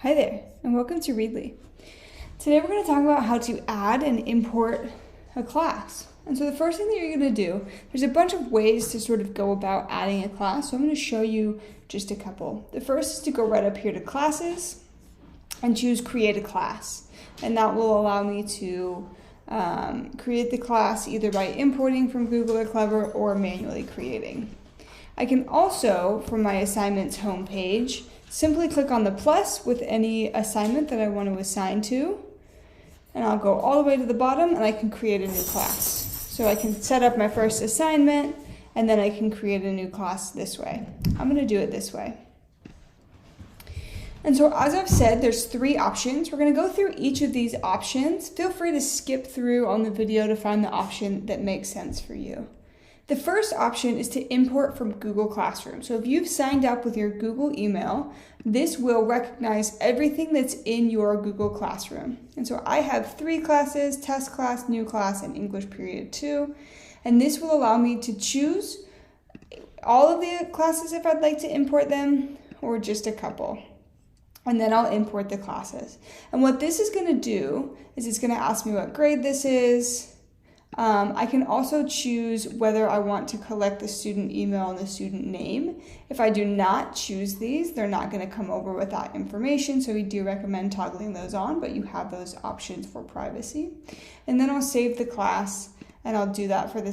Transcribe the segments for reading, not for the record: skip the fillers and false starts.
Hi there, and welcome to Readlee. Today we're going to talk about how to add and import a class. And so the first thing that you're going to do, there's a bunch of ways to sort of go about adding a class, so I'm going to show you just a couple. The first is to go right up here to Classes and choose Create a Class. And that will allow me to create the class either by importing from Google or Clever or manually creating. I can also, from my assignments homepage, simply click on the plus with any assignment that I want to assign to, and I'll go all the way to the bottom and I can create a new class. So I can set up my first assignment and then I can create a new class this way. I'm going to do it this way. And so as I've said, there's 3 options. We're going to go through each of these options. Feel free to skip through on the video to find the option that makes sense for you. The first option is to import from Google Classroom. So if you've signed up with your Google email, this will recognize everything that's in your Google Classroom. And so I have 3 classes: test class, new class, and English period 2. And this will allow me to choose all of the classes if I'd like to import them, or just a couple. And then I'll import the classes. And what this is going to do is it's going to ask me what grade this is. I can also choose whether I want to collect the student email and the student name. If I do not choose these, they're not going to come over with that information, so we do recommend toggling those on, but you have those options for privacy. And then I'll save the class, and I'll do that for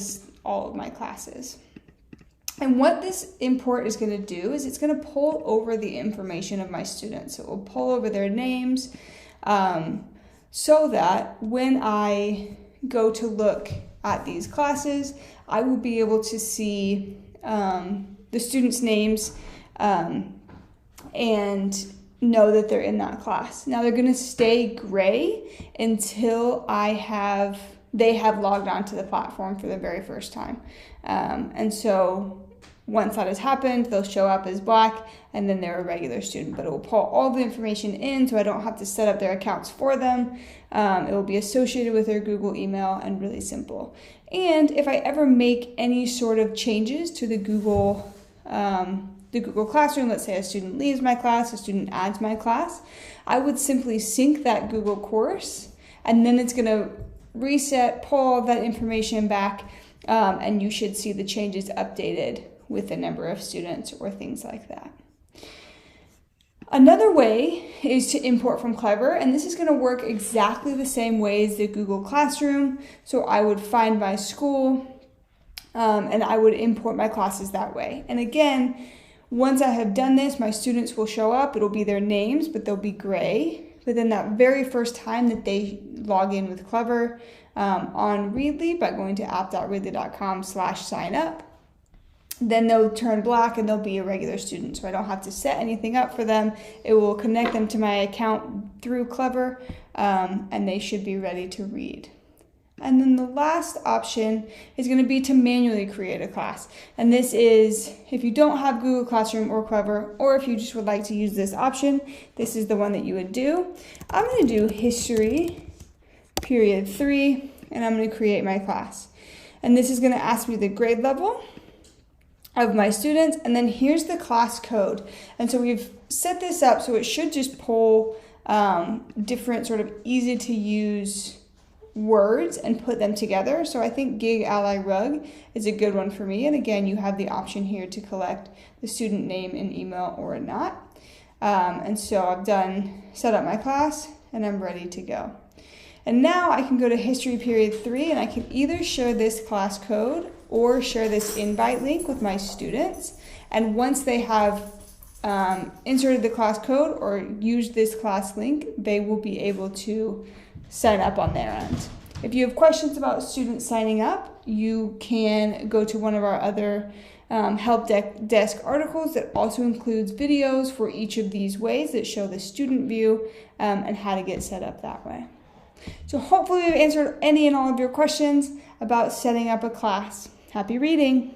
all of my classes. And what this import is going to do is it's going to pull over the information of my students. So it will pull over their names so that when I go to look at these classes, I will be able to see the students' names and know that they're in that class. Now they're going to stay gray until they have logged onto the platform for the very first time. And so once that has happened, they'll show up as black, and then they're a regular student, but it will pull all the information in so I don't have to set up their accounts for them. It will be associated with their Google email and really simple. And if I ever make any sort of changes to the Google Classroom, let's say a student leaves my class, a student adds my class, I would simply sync that Google course, and then it's going to reset, pull all of that information back, and you should see the changes updated with the number of students or things like that. Another way is to import from Clever, and this is going to work exactly the same way as the Google Classroom. So I would find my school and I would import my classes that way. And again, once I have done this, my students will show up. It'll be their names, but they'll be gray. But then that very first time that they log in with Clever on Readlee by going to app.readlee.com/sign up, then they'll turn black and they'll be a regular student. So I don't have to set anything up for them. It will connect them to my account through Clever, and they should be ready to read. And then the last option is going to be to manually create a class. And this is if you don't have Google Classroom or Clever, or if you just would like to use this option, this is the one that you would do. I'm going to do History period 3, and I'm going to create my class. And this is going to ask me the grade level of my students, and then here's the class code. And so we've set this up so it should just pull different sort of easy to use words and put them together. So I think Gig Ally Rug is a good one for me. And again, you have the option here to collect the student name and email or not. And so I've set up my class and I'm ready to go. And now I can go to History period 3 and I can either share this class code or share this invite link with my students. And once they have inserted the class code or used this class link, they will be able to sign up on their end. If you have questions about students signing up, you can go to one of our other help desk articles that also includes videos for each of these ways that show the student view and how to get set up that way. So hopefully we've answered any and all of your questions about setting up a class. Happy reading!